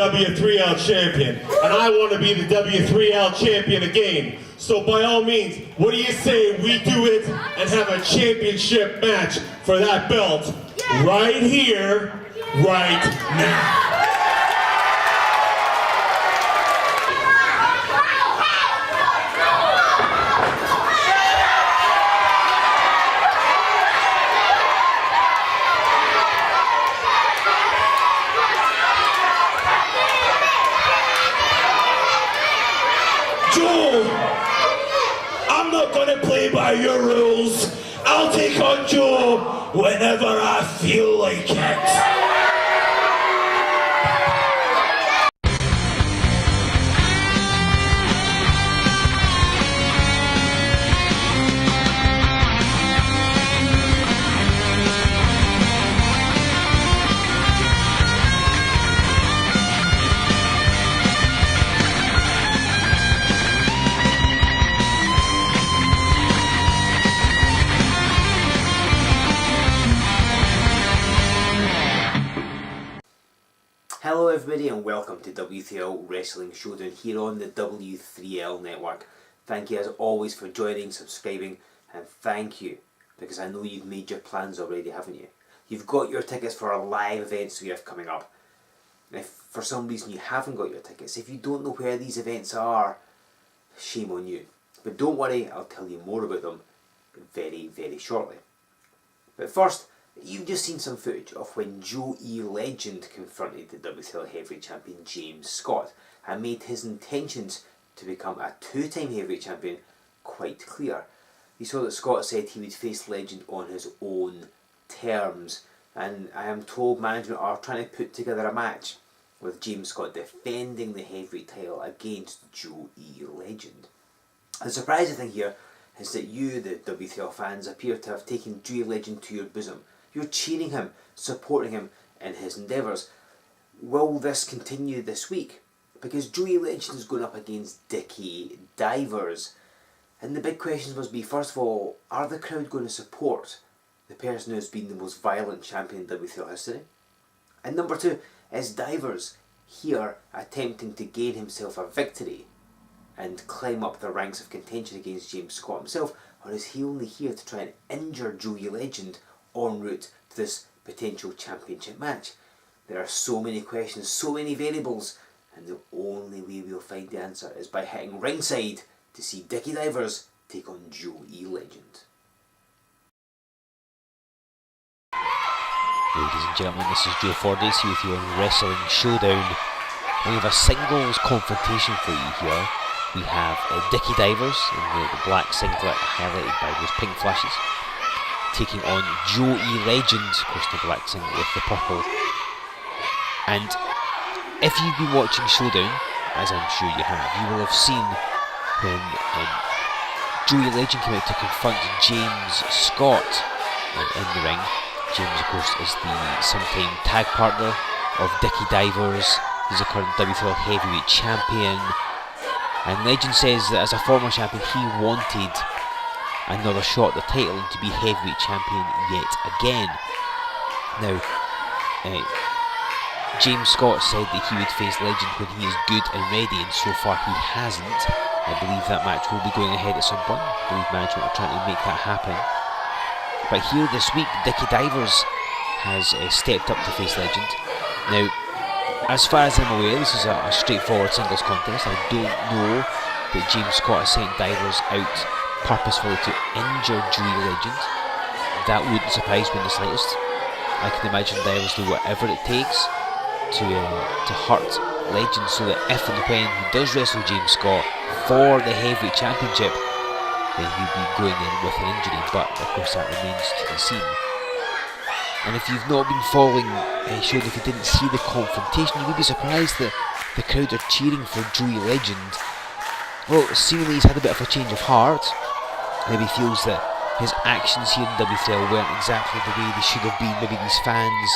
W3L champion, and I want to be the W3L champion again. So by all means, what do you say we do it and have a championship match for that belt right here, right now? Joe, I'm not gonna play by your rules. I'll take on Joe whenever I feel like it. Hello everybody and welcome to W3L Wrestling Showdown here on the W3L network. Thank you as always for joining, subscribing, and thank you because I know you've made your plans already, haven't you? You've got your tickets for our live events we have coming up. And if for some reason you haven't got your tickets, if you don't know where these events are, shame on you. But don't worry, I'll tell you more about them very, very shortly. But first, you've just seen some footage of when Joe E. Legend confronted the W3L Heavyweight Champion James Scott and made his intentions to become a two-time Heavyweight Champion quite clear. You saw that Scott said he would face Legend on his own terms, and I am told management are trying to put together a match with James Scott defending the heavyweight title against Joe E. Legend. The surprising thing here is that you, the W3L fans, appear to have taken Joe E. Legend to your bosom. You're cheering him, supporting him in his endeavours. Will this continue this week? Because Joe E. Legend is going up against Dickie Divers. And the big questions must be, first of all, are the crowd going to support the person who has been the most violent champion in W3L history? And number two, is Divers here attempting to gain himself a victory and climb up the ranks of contention against James Scott himself? Or is he only here to try and injure Joe E. Legend en route to this potential championship match? There are so many questions, so many variables, and the only way we'll find the answer is by hitting ringside to see Dickie Divers take on Joe E. Legend. Ladies and gentlemen, this is Joe Fordyce here with you on Wrestling Showdown. We have a singles confrontation for you here. We have Dickie Divers in the black singlet highlighted by those pink flashes, taking on Joe E. Legend, of course the black singlet with the purple. And if you've been watching Showdown, as I'm sure you have, you will have seen when Joe E. Legend came out to confront James Scott in the ring. James, of course, is the sometime tag partner of Dickie Divers. He's a current W3L Heavyweight Champion. And Legend says that as a former champion, he wanted another shot at the title and to be heavyweight champion yet again. Now, James Scott said that he would face Legend when he is good and ready, and so far he hasn't. I believe that match will be going ahead at some point. I believe management are trying to make that happen. But here this week, Dickie Divers has stepped up to face Legend. Now, as far as I'm aware, this is a straightforward singles contest. I don't know that James Scott has sent Divers out purposefully to injure Joe E. Legend. That wouldn't surprise me in the slightest. I can imagine Divers do whatever it takes to hurt Legend, so that if and when he does wrestle James Scott for the heavyweight championship, then he'll be going in with an injury, but of course that remains to be seen. And if you've not been following Showdown, if you didn't see the confrontation, you would be surprised that the crowd are cheering for Joe E. Legend. Well, seemingly he's had a bit of a change of heart. Maybe feels that his actions here in W3L weren't exactly the way they should have been. Maybe these fans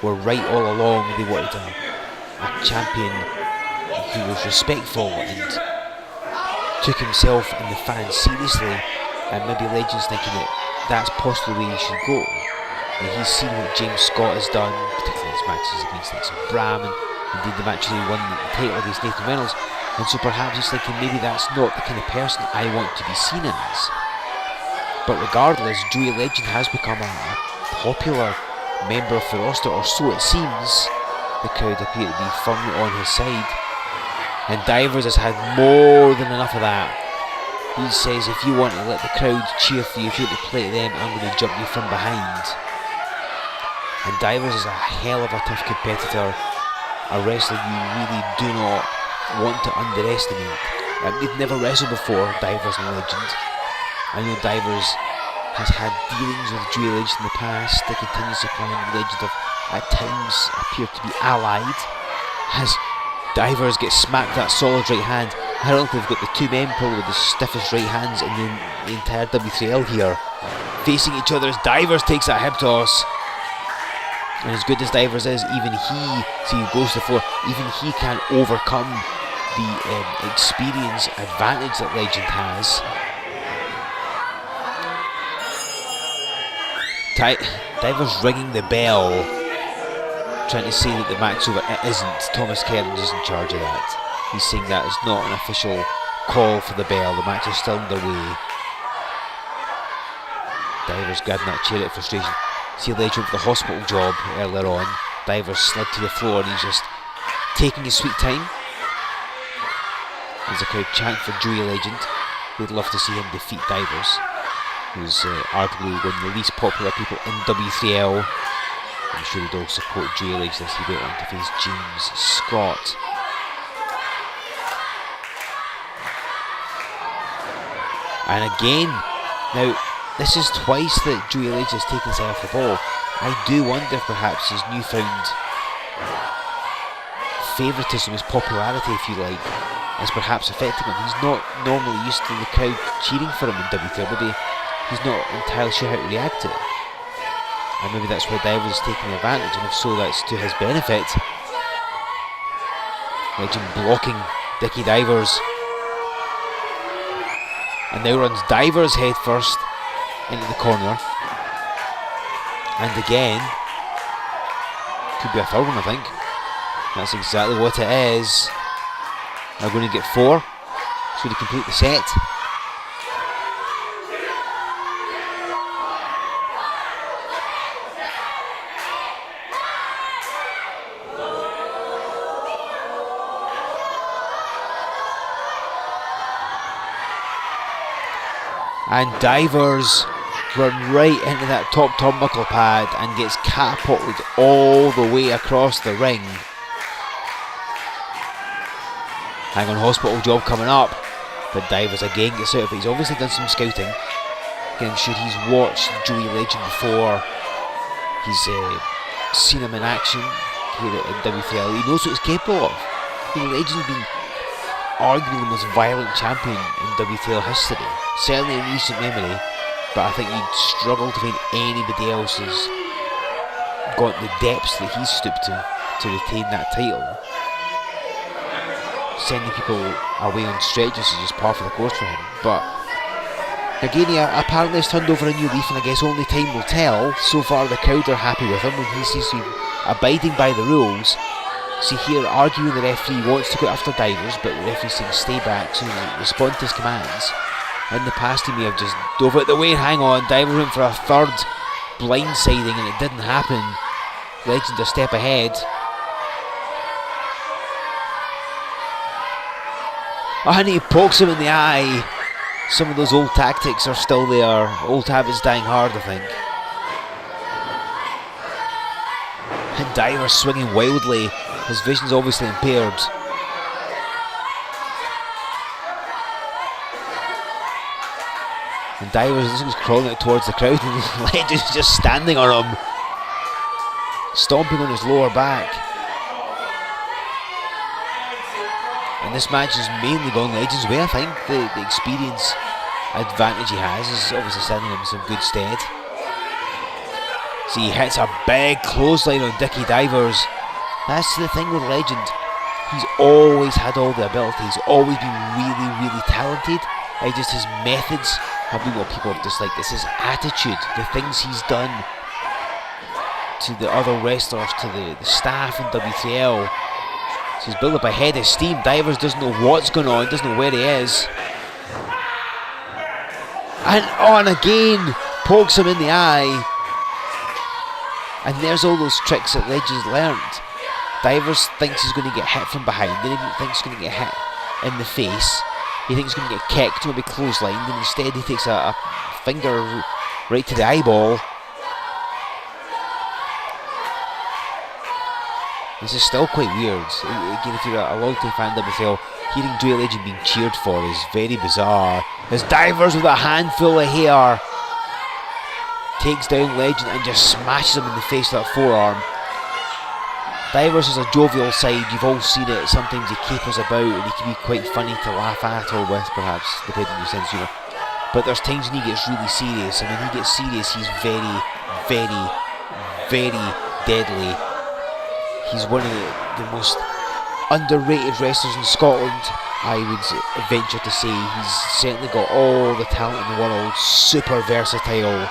were right all along. They wanted a champion who was respectful and took himself and the fans seriously, and maybe Legend's thinking that that's possibly the way he should go. And he's seen what James Scott has done, particularly his matches against Bram, and Indeed, the match he won the title against Nathan Reynolds, and so perhaps he's thinking maybe that's not the kind of person I want to be seen as. But regardless, Joey Legend has become a popular member of the roster, or so it seems. The crowd appear to be firmly on his side, and Divers has had more than enough of that. He says, if you want to let the crowd cheer for you, if you want to play to them, I'm going to jump you from behind. And Divers is a hell of a tough competitor, a wrestler you really do not want to underestimate. They've never wrestled before, Divers and Legend. I know Divers has had dealings with Joey Legend in the past. The Contingency Plan and Legend have at times appear to be allied. As Divers gets smacked that solid right hand, I don't think they've got the two men probably with the stiffest right hands in the entire W3L here, facing each other as Divers takes that hip toss. And as good as Divers is, even he, see he goes to the floor, even he can't overcome the experience advantage that Legend has. Divers ringing the bell, trying to say that the match's over. It isn't. Thomas Kerns is in charge of that. He's saying that is not an official call for the bell. The match is still underway. Divers grabbing that chair out of frustration. See Legend with the hospital job earlier on. Divers slid to the floor and he's just taking his sweet time. There's a crowd chant for Joey Legend. They'd love to see him defeat Divers, who's arguably one of the least popular people in W3L. I'm sure they'd all support Joey Legend as he went on to face James Scott. And again, now this is twice that Joey Legend has taken his eye off the ball. I do wonder if perhaps his newfound favouritism, his popularity if you like, is perhaps affecting him. He's not normally used to the crowd cheering for him in W3L. Maybe he's not entirely sure how to react to it. And maybe that's where Divers is taking advantage, and if so, that's to his benefit. Legend blocking Dickie Divers. And now runs Divers head first into the corner. And again, could be a third one, I think. That's exactly what it is. They're going to get 4, so to complete the set. And Divers run right into that top turnbuckle pad and gets catapulted all the way across the ring. Hang on, hospital job coming up, but Divers again gets out of it. He's obviously done some scouting. Again, I'm sure he's watched Joey Legend before. He's seen him in action here at W3L. He knows what he's capable of. Legend's been arguably the most violent champion in W3L history, certainly in recent memory, but I think you'd struggle to find anybody else who's got the depths that he's stooped to retain that title. Sending people away on stretches is just par for the course for him, but Nagini apparently has turned over a new leaf, and I guess only time will tell. So far the crowd are happy with him and he seems to be abiding by the rules. See here, arguing the referee wants to go after Divers, but the referee saying stay back, so he respond to his commands. In the past he may have just dove out the way. Hang on, Divers went for a third blindsiding and it didn't happen. Legend a step ahead. Oh, and he pokes him in the eye. Some of those old tactics are still there. Old habits dying hard, I think. And Divers swinging wildly. His vision's obviously impaired. And Divers looks like he's crawling out towards the crowd, and Legend's just standing on him, stomping on his lower back. And this match has mainly gone Legend's way, I think. The experience advantage he has is obviously standing him in some good stead. See, he hits a big clothesline on Dickie Divers. That's the thing with Legend. He's always had all the ability. He's always been really, really talented. It's just his methods have been what people have disliked. It's his attitude, the things he's done to the other wrestlers, to the staff in W3L. So he's built up a head of steam. Divers doesn't know what's going on, doesn't know where he is. And on again, pokes him in the eye. And there's all those tricks that Legends learned. Divers thinks he's going to get hit from behind, then he thinks he's going to get hit in the face. He thinks he's going to get kicked, maybe clotheslined, and instead he takes a finger right to the eyeball. This is still quite weird. Again, if you're a long-time fan of WTL, hearing Joey Legend being cheered for is very bizarre. As Divers with a handful of hair takes down Legend and just smashes him in the face with that forearm. Divers has a jovial side, you've all seen it. Sometimes he capers about and he can be quite funny to laugh at or with, perhaps, depending on your sense of humour. But there's times when he gets really serious, and when he gets serious, he's very, very, very deadly. He's one of the most underrated wrestlers in Scotland, I would venture to say. He's certainly got all the talent in the world, super versatile.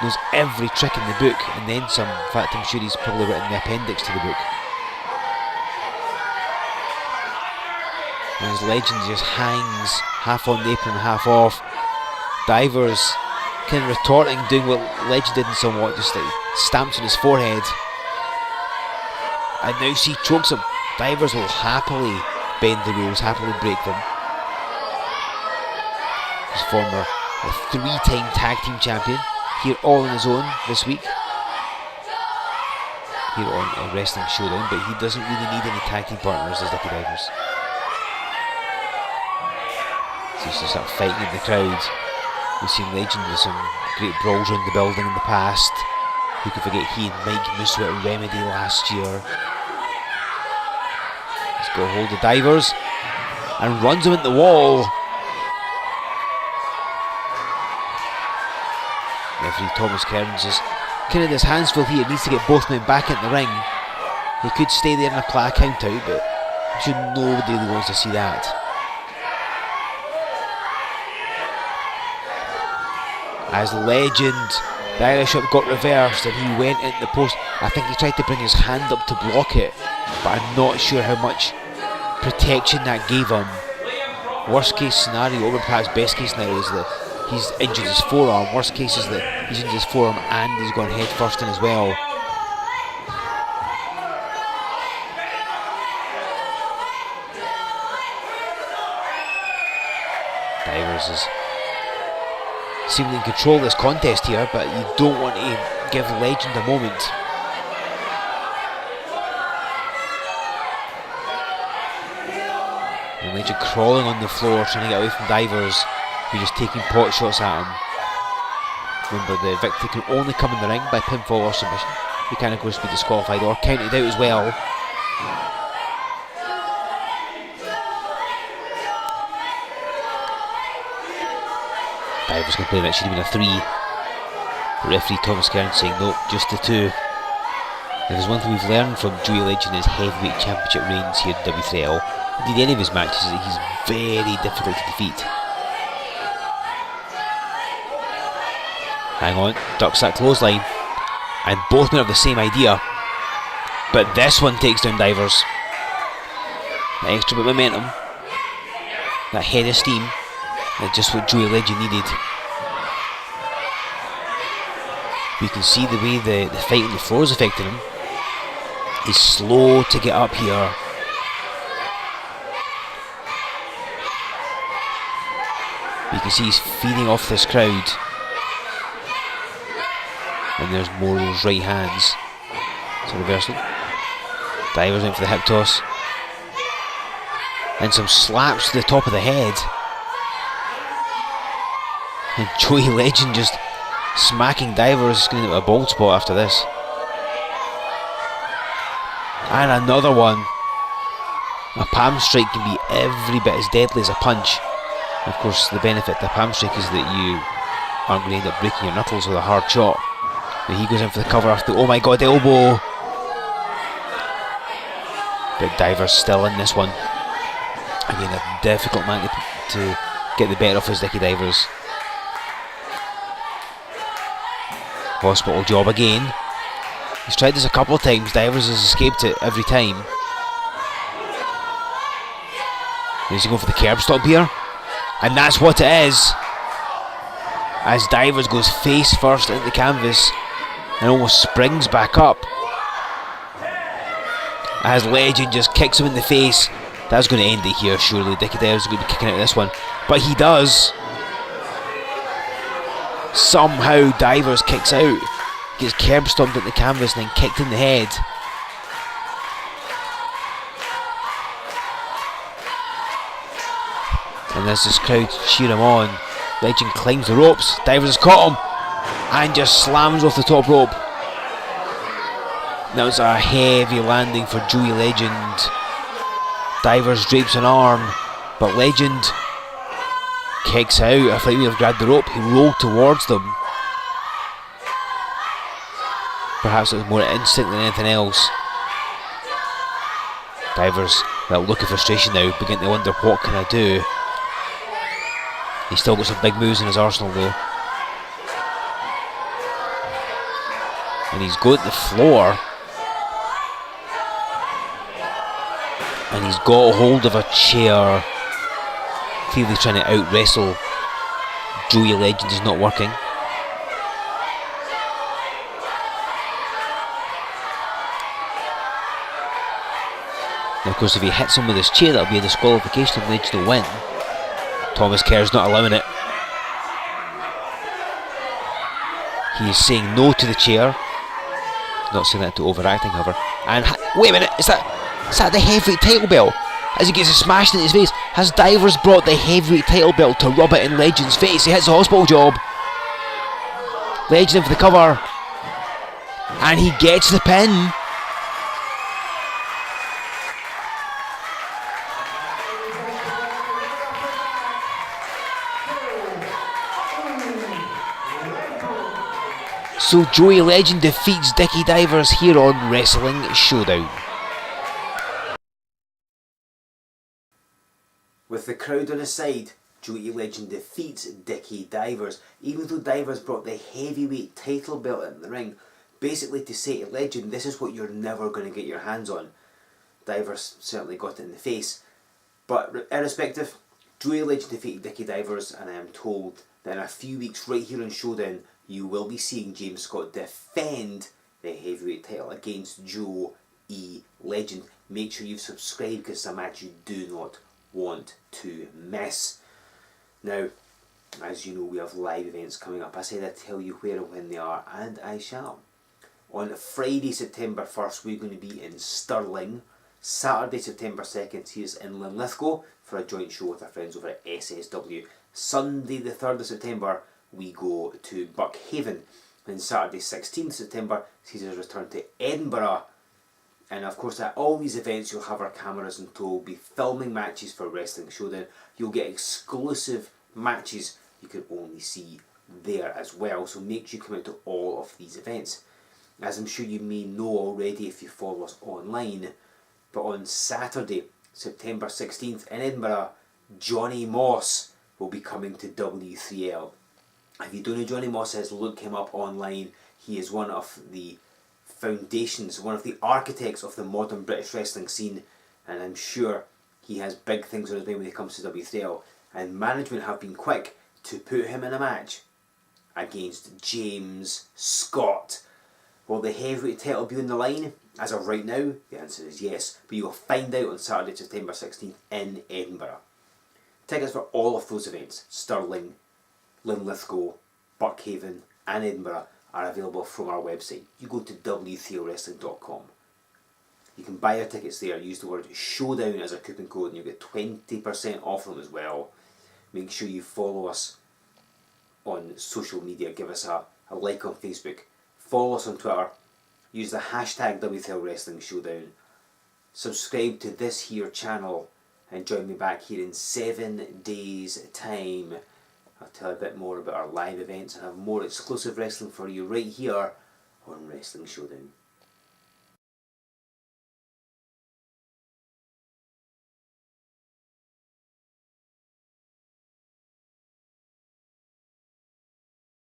Knows every trick in the book, and then some. In fact, I'm sure he's probably written the appendix to the book. And his Legend just hangs, half on the apron, half off. Divers kind of retorting, doing what Legend did somewhat, just like stamps on his forehead. And now see, chokes him. Divers will happily bend the rules, happily break them. His former 3-time tag team champion, here all on his own this week. Here on a Wrestling Showdown, but he doesn't really need any tag team partners as Dickie Divers. So he's just fighting in the crowd. We've seen Legend with some great brawls around the building in the past. Who could forget he and Mike Musso at Remedy last year. He's got hold of Divers and runs him into the wall. Referee Thomas Kearns is kind of his hands full here, needs to get both men back in the ring. He could stay there and apply a count out, but I'm sure nobody really wants to see that. As Legend, the Irish whip got reversed and he went into the post. I think he tried to bring his hand up to block it, but I'm not sure how much protection that gave him. Worst case scenario, or perhaps best case scenario, is that he's injured his forearm. Worst case is that he's injured his forearm and he's gone head first in as well. Divers is seemingly in control of this contest here, but you don't want to give Legend a moment. And Legend crawling on the floor, trying to get away from Divers, who's just taking pot shots at him. Remember, the victory can only come in the ring by pinfall or submission. He can of course be disqualified or counted out as well. Divers complaining it should have been a 3. The referee Thomas Kearns saying no, just the 2. If there's one thing we've learned from Joey Legend in his heavyweight championship reigns here at W3L, indeed any of his matches, is that he's very difficult to defeat. Hang on, ducks that clothesline, and both men have the same idea, but this one takes down Divers. That extra bit of momentum, that head of steam, that's just what Joey Legend needed. You can see the way the fight on the floor is affecting him. He's slow to get up here. You can see he's feeding off this crowd. And there's more of those right hands. It's a reversal. Divers went for the hip toss. And some slaps to the top of the head. And Joey Legend just smacking Divers, is going to have a bald spot after this. And another one. A palm strike can be every bit as deadly as a punch. Of course, the benefit to a palm strike is that you aren't going to end up breaking your knuckles with a hard shot. But he goes in for the cover after, oh my god, elbow! But Divers still in this one. Again, a difficult man to get the better of his Dickie Divers. Hospital job again. He's tried this a couple of times. Divers has escaped it every time. Does he go for the curb stop here? And that's what it is. As Divers goes face first into the canvas and almost springs back up. As Legend just kicks him in the face. That's going to end it here, surely. Dickie Divers is going to be kicking out of this one. But he does. Somehow Divers kicks out. Gets curb stomped at the canvas and then kicked in the head. And as this crowd cheer him on, Legend climbs the ropes. Divers has caught him and just slams off the top rope. That was a heavy landing for Joey Legend. Divers drapes an arm, but Legend kicks out. I think he may have grabbed the rope. He rolled towards them. Perhaps it was more instinct than anything else. Divers, that look of frustration now, begin to wonder, what can I do? He's still got some big moves in his arsenal though. And he's going to the floor. And he's got a hold of a chair. Clearly trying to out wrestle Joey Legend is not working. Now of course if he hits him with his chair, that'll be a disqualification and Legend will win. Thomas Kerr's not allowing it. He is saying no to the chair. Not saying that to overacting, however. And wait a minute, is that the heavyweight title belt? As he gets it smashed in his face, has Divers brought the heavyweight title belt to rub it in Legend's face? He hits the hospital job. Legend in for the cover. And he gets the pin. So Joey Legend defeats Dickie Divers here on Wrestling Showdown. With the crowd on his side, Joey Legend defeats Dickie Divers, even though Divers brought the heavyweight title belt in the ring, basically to say to Legend, this is what you're never going to get your hands on. Divers certainly got it in the face. But irrespective, Joey Legend defeated Dickie Divers, and I am told that in a few weeks right here on Showdown, you will be seeing James Scott defend the heavyweight title against Joe E. Legend. Make sure you've subscribed because it's a match you do not want to miss. Now, as you know, we have live events coming up. I said I'd tell you where and when they are, and I shall. On Friday, September 1st, we're going to be in Stirling. Saturday, September 2nd, here's in Linlithgow for a joint show with our friends over at SSW. Sunday, the 3rd of September, we go to Buckhaven. Then Saturday 16th September sees us return to Edinburgh. And of course at all these events you'll have our cameras in tow. We'll be filming matches for Wrestling Showdown. You'll get exclusive matches you can only see there as well. So make sure you come out to all of these events. As I'm sure you may know already if you follow us online, but on Saturday, September 16th in Edinburgh, Johnny Moss will be coming to W3L. If you don't know who Johnny Moss is, look him up online. He is one of the foundations, one of the architects of the modern British wrestling scene, and I'm sure he has big things on his mind when it comes to W3L. And management have been quick to put him in a match against James Scott. Will the heavyweight title be on the line? As of right now, the answer is yes, but you will find out on Saturday, September 16th in Edinburgh. Tickets for all of those events, Stirling, Linlithgow, Buckhaven and Edinburgh, are available from our website. You go to W3LWrestling.com. You can buy your tickets there, use the word Showdown as a coupon code and you'll get 20% off them as well. Make sure you follow us on social media, give us a like on Facebook, follow us on Twitter, use the hashtag W3L Wrestling Showdown, subscribe to this here channel and join me back here in 7 days time. I'll tell you a bit more about our live events and have more exclusive wrestling for you right here on Wrestling Showdown.